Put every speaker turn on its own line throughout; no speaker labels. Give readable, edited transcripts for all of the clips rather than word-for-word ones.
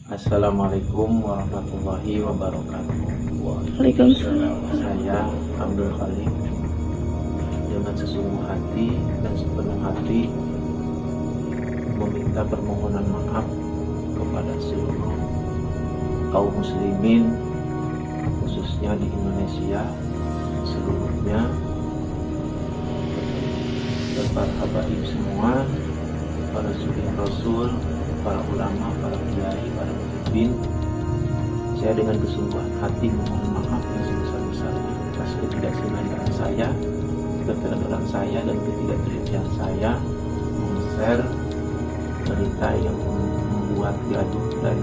Assalamualaikum warahmatullahi wabarakatuh.
Waalaikumsalam.
Saya Abdul Khalik dengan sesungguh hati dan sepenuh hati meminta permohonan maaf kepada seluruh kaum muslimin, khususnya di Indonesia seluruhnya, dan para habaib semua, para suri rasul, para ulama, para kiai, para pemimpin. Saya dengan kesungguhan hati memohon maaf yang sebesar-besarnya atas ketidaksengajaan saya, keteledoran saya, dan ketidaktelitian saya men-share berita yang membuat gaduh dan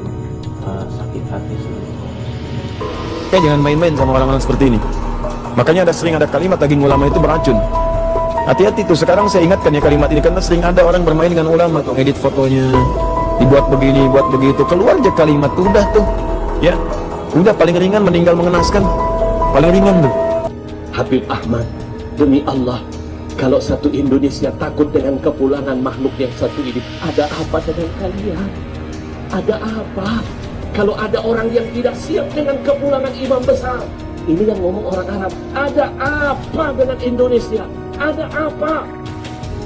sakit hati seluruh kaum muslimin.
Jangan main-main sama orang-orang seperti ini. Makanya sering ada kalimat daging ulama itu beracun. Hati-hati tuh. Sekarang saya ingatkan ya kalimat ini, karena sering ada orang bermain dengan ulama tuh, edit fotonya, dibuat begini, buat begitu, keluar aja kalimat tuh, udah tuh, ya, udah paling ringan meninggal mengenaskan, paling ringan tuh.
Habib Ahmad, demi Allah, kalau satu Indonesia takut dengan kepulangan makhluk yang satu ini, ada apa dengan kalian? Ada apa? Kalau ada orang yang tidak siap dengan kepulangan imam besar, ini yang ngomong orang Arab, ada apa dengan Indonesia? Ada apa?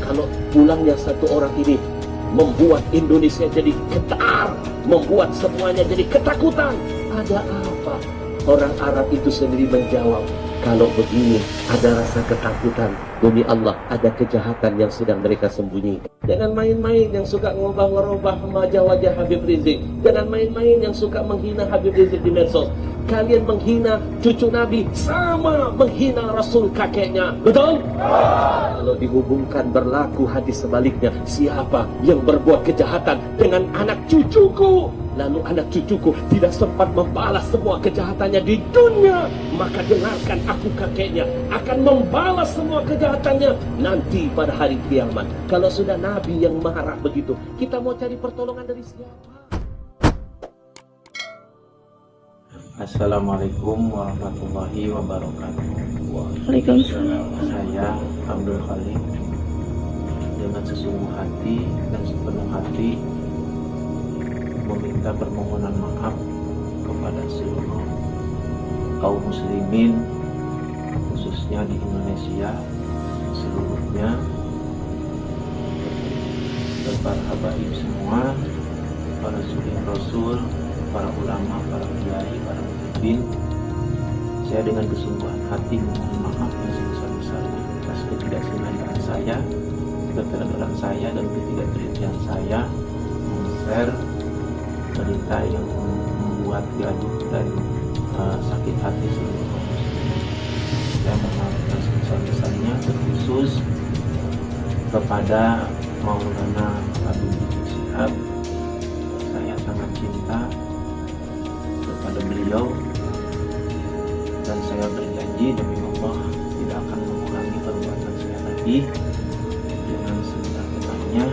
Kalau pulangnya satu orang ini membuat Indonesia jadi getar, membuat semuanya jadi ketakutan, ada apa? Orang Arab itu sendiri menjawab, kalau begini ada rasa ketakutan, demi Allah ada kejahatan yang sedang mereka sembunyikan. Jangan main-main yang suka ngubah-ngerubah wajah Habib Rizik. Jangan main-main yang suka menghina Habib Rizik di medsos. Kalian menghina cucu Nabi sama menghina Rasul kakeknya. Betul? Kalau dihubungkan berlaku hadis sebaliknya, siapa yang berbuat kejahatan dengan anak cucuku, lalu anak cucuku tidak sempat membalas semua kejahatannya di dunia, maka dengarkan aku kakeknya akan membalas semua kejahatannya nanti pada hari kiamat. Kalau sudah Nabi yang marah begitu, kita mau cari pertolongan dari siapa?
Assalamualaikum warahmatullahi wabarakatuh.
Waalaikumsalam.
Saya Abdul Khalik dengan sesungguh hati dan sepenuh hati meminta permohonan maaf kepada seluruh kaum muslimin, khususnya di Indonesia seluruhnya, dan para habaib semua, para suri rasul, para ulama, para kiai, para pemimpin. Saya dengan kesungguhan hati memohon maaf yang sebesar-besarnya atas ketidaksengajaan saya, keteledoran saya, dan ketidaktelitian saya men-share berita yang membuat gaduh dan sakit hati seluruh kaum muslimin. Saya mohon yang sebesar-besarnya, terkhusus kepada Maulana Habib Rizik Syihab. Saya sangat cinta kepada beliau dan saya berjanji demi Allah tidak akan mengulangi perbuatan saya lagi, dengan sebenar-benarnya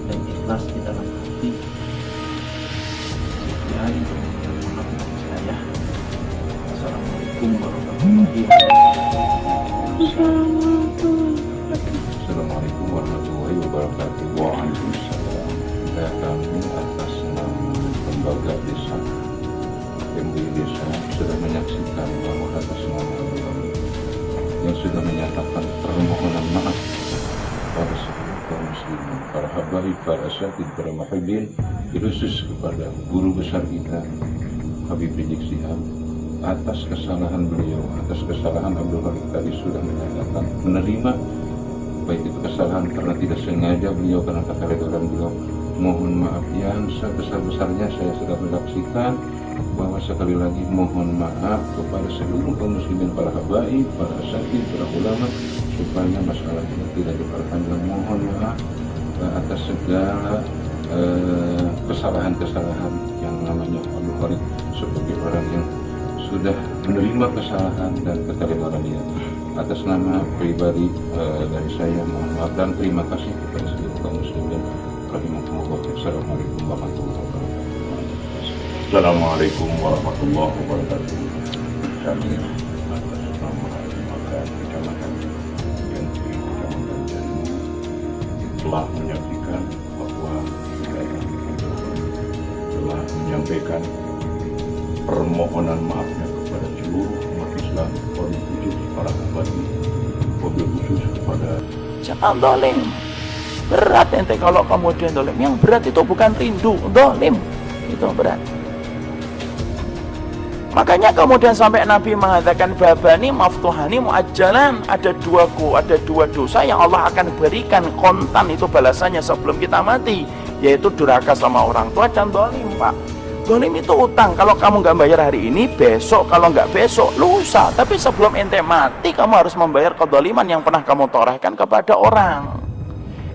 dan ikhlas di dalam hati. Sekian, mohon maaf dari saya. Assalamualaikum warahmatullahi wabarakatuh.
Assalamualaikum warahmatullahi wabarakatuh. Waalaikumsalam. Kami atas nama lembaga desa MUI Desa sudah menyaksikan bahwa atas nama Allah yang sudah menyatakan permohonan maaf pada seluruh kaum muslimin, para habaib, para asyatid, para muhibbin, khusus kepada guru besar kita Habib Rizik Syihab atas kesalahan beliau, atas kesalahan Abdul Khalik tadi sudah menyatakan menerima, baik itu kesalahan karena tidak sengaja beliau, karena keteledoran beliau. Mohon maaf yang sebesar-besarnya. Saya sudah menyaksikan bahwa sekali lagi mohon maaf kepada seluruh kaum muslimin, para habaib, para asatidz, para ulama, supaya masalah ini tidak diperpanjang. Mohon maaf atas segala kesalahan-kesalahan yang namanya Abdul Khalik sebagai orang yang sudah menerima kesalahan dan keteledorannya. Atas nama pribadi dari saya mohon maaf dan terima kasih kepada seluruh kaum muslimin. Assalamualaikum warahmatullahi wabarakatuh.
Assalamualaikum warahmatullahi wabarakatuh. Kami atas nama lembaga kecamatan yang di Kecamatan Janu telah menyaksikan bahwa wilayah telah
menyampaikan permohonan maafnya kepada seluruh umat Islam, wabil khusus para abadi, wabil khusus kepada
jangan dolim. Berat ente kalau kemudian dolim. Yang berat itu bukan rindu, dolim itu berat. Makanya kemudian sampai Nabi mengatakan babani maftuhani muajjalan, ada dua dosa yang Allah akan berikan kontan itu balasannya sebelum kita mati, yaitu durhaka sama orang tua dan dolim, Pak. Dolim itu utang, kalau kamu nggak bayar hari ini, besok, kalau nggak besok, lusa. Tapi sebelum ente mati, kamu harus membayar kedoliman yang pernah kamu torehkan kepada orang.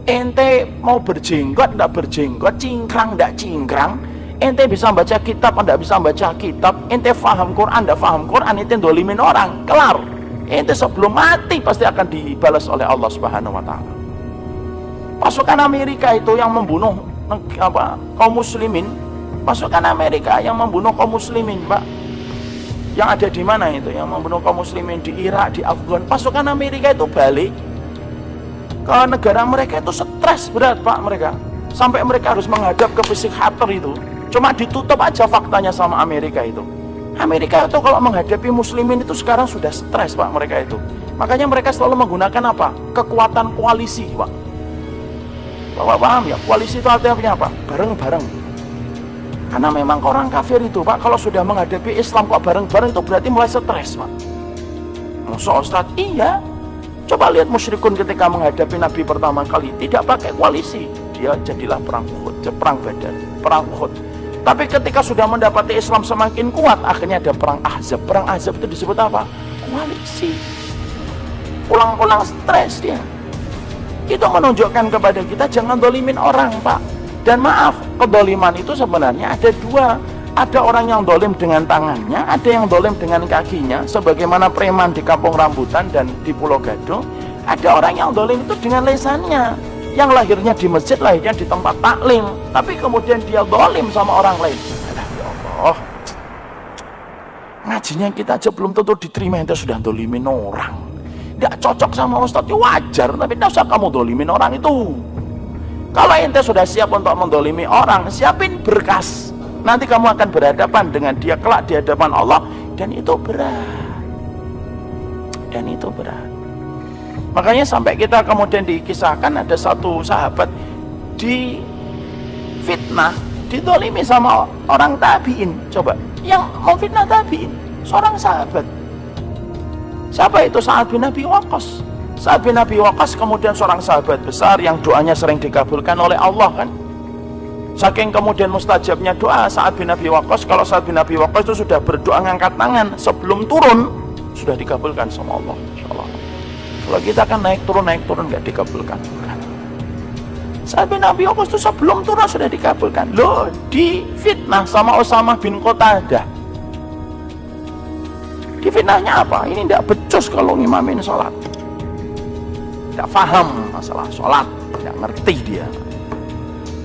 Ente mau berjenggot, nggak berjenggot, cingkrang, nggak cingkrang, ente bisa baca kitab, anda bisa baca kitab, ente faham Quran, anda faham Quran, ente dolimin orang, kelar. Ente sebelum mati pasti akan dibalas oleh Allah Subhanahu Wa Taala. Pasukan Amerika itu yang membunuh kaum muslimin, pasukan Amerika yang membunuh kaum muslimin, Pak, yang ada di mana itu, yang membunuh kaum muslimin di Irak, di Afghan, pasukan Amerika itu balik ke negara mereka itu stres berat, Pak, mereka sampai mereka harus menghadap ke psikiater itu. Cuma ditutup aja faktanya sama Amerika itu. Amerika itu kalau menghadapi muslimin itu sekarang sudah stres, Pak, mereka itu. Makanya mereka selalu menggunakan apa? Kekuatan koalisi, Pak. Bapak paham ya? Koalisi itu artinya apa? Bareng-bareng. Karena memang orang kafir itu, Pak, kalau sudah menghadapi Islam kok bareng-bareng itu berarti mulai stres, Pak. Musuh Ustaz, iya. Coba lihat musyrikun ketika menghadapi Nabi pertama kali tidak pakai koalisi. Dia jadilah perang Uhud, perang Badar, perang Uhud. Tapi ketika sudah mendapati Islam semakin kuat, akhirnya ada perang Ahzab. Perang Ahzab itu disebut apa? Koalisi. Pulang-pulang stres dia. Itu menunjukkan kepada kita jangan dolimin orang, Pak. Dan maaf, kedoliman itu sebenarnya ada dua. Ada orang yang dolim dengan tangannya, ada yang dolim dengan kakinya, sebagaimana preman di Kampung Rambutan dan di Pulau Gadung. Ada orang yang dolim itu dengan lesannya, yang lahirnya di masjid, lahirnya di tempat taklim, tapi kemudian dia dolim sama orang lain. Ya Allah, ngajinya kita aja belum tentu diterima, ente sudah dolimin orang. Nggak cocok sama Ustadz, ya wajar, tapi tidak usah kamu dolimin orang itu. Kalau ente sudah siap untuk mendolimi orang, siapin berkas. Nanti kamu akan berhadapan dengan dia kelak di hadapan Allah, dan itu berat. Dan itu berat. Makanya sampai kita kemudian dikisahkan ada satu sahabat di fitnah, didolimi sama orang tabiin. Coba, yang memfitnah tabiin, seorang sahabat. Siapa itu? Sa'ad bin Abi Waqqas. Sa'ad bin Abi Waqqas kemudian seorang sahabat besar yang doanya sering dikabulkan oleh Allah, kan? Saking kemudian mustajabnya doa Sa'ad bin Abi Waqqas, kalau Sa'ad bin Abi Waqqas itu sudah berdoa ngangkat tangan, sebelum turun sudah dikabulkan sama Allah, insyaallah. Kalau kita kan naik turun nggak dikabulkan. Sa'ad bin Abi Waqqas itu sebelum turun sudah dikabulkan. Loh, di fitnah sama Usamah bin Qatadah. Di fitnahnya apa? Ini tidak becus kalau ngimamin sholat, tidak paham masalah sholat, tidak ngerti dia.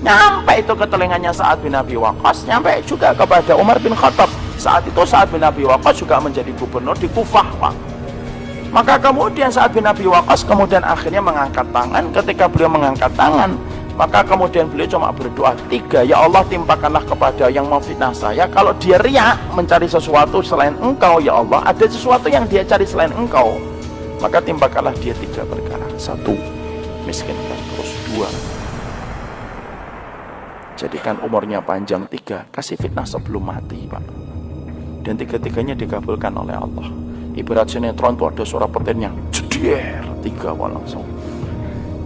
Nyampe itu ke telinganya Sa'ad bin Abi Waqqas, nyampe juga kepada Umar bin Khattab. Saat itu Sa'ad bin Abi Waqqas juga menjadi gubernur di Kufah, Pak. Maka kemudian Sa'ad bin Abi Waqqas kemudian akhirnya mengangkat tangan. Ketika beliau mengangkat tangan, maka kemudian beliau cuma berdoa 3, ya Allah, timpakanlah kepada yang memfitnah saya. Kalau dia riya mencari sesuatu selain engkau, ya Allah, ada sesuatu yang dia cari selain engkau, maka timpakanlah dia 3 perkara. 1, miskinkan terus. 2, jadikan umurnya panjang. 3, kasih fitnah sebelum mati, Pak. Dan 3-tiganya dikabulkan oleh Allah. Ibarat sinetron tuh ada suara petirnya, jeder, 3 langsung.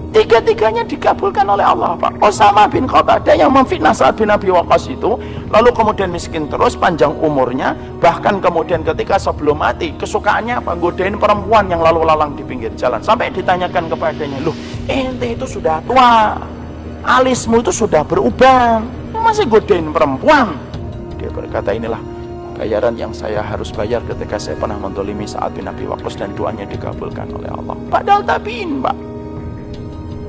3-tiganya dikabulkan oleh Allah, Pak. Usamah bin Qatadah yang memfitnah Sa'ad bin Abi Waqqas itu, lalu kemudian miskin terus, panjang umurnya, bahkan kemudian ketika sebelum mati, kesukaannya apa? Godain perempuan yang lalu lalang di pinggir jalan. Sampai ditanyakan kepadanya, loh, ente itu sudah tua, alismu itu sudah berubah, masih godain perempuan. Dia berkata, inilah bayaran yang saya harus bayar ketika saya pernah mendolimi Sa'ad bin Abi Waqqas dan doanya dikabulkan oleh Allah. Padahal tabiin, Pak.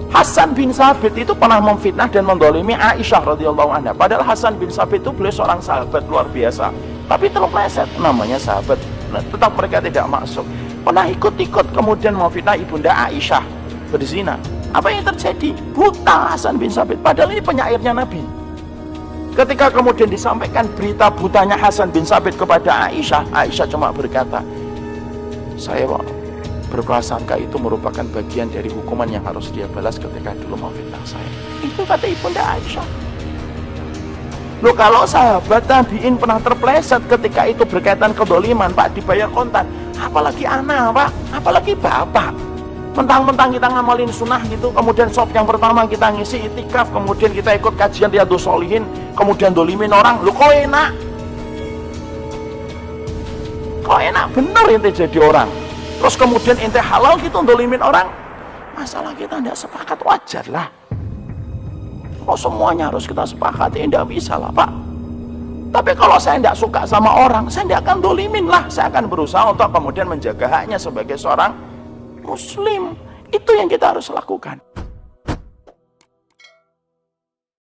Hasan bin Sabit itu pernah memfitnah dan mendolimi Aisyah radhiyallahu anha. Padahal Hasan bin Sabit itu beliau seorang sahabat luar biasa, tapi terpleset, namanya sahabat, tetap mereka tidak masuk. Pernah ikut-ikut kemudian memfitnah ibunda Aisyah berzina. Apa yang terjadi? Buta Hasan bin Sabit, padahal ini penyairnya Nabi. Ketika kemudian disampaikan berita butanya Hasan bin Sabit kepada Aisyah, Aisyah cuma berkata, saya berprasangka itu merupakan bagian dari hukuman yang harus dia balas ketika dulu memfitnah saya. Itu kata ibunda Aisyah. Loh, kalau sahabat tabi'in pernah terpleset ketika itu berkaitan kedoliman, Pak, dibayar kontan, apalagi anak, Pak, apalagi bapak. Mentang-mentang kita ngamalin sunnah gitu, kemudian sob yang pertama kita ngisi itikaf, kemudian kita ikut kajian Riyadhus Shalihin, kemudian dolimin orang. Loh, kok enak? Kok enak bener ente jadi orang? Terus kemudian ente halal gitu dolimin orang? Masalah kita tidak sepakat, wajar lah. Kok semuanya harus kita sepakati? Tidak bisa lah, Pak. Tapi kalau saya tidak suka sama orang, saya tidak akan dolimin lah. Saya akan berusaha untuk kemudian menjaga haknya sebagai seorang Muslim. Itu yang kita harus lakukan.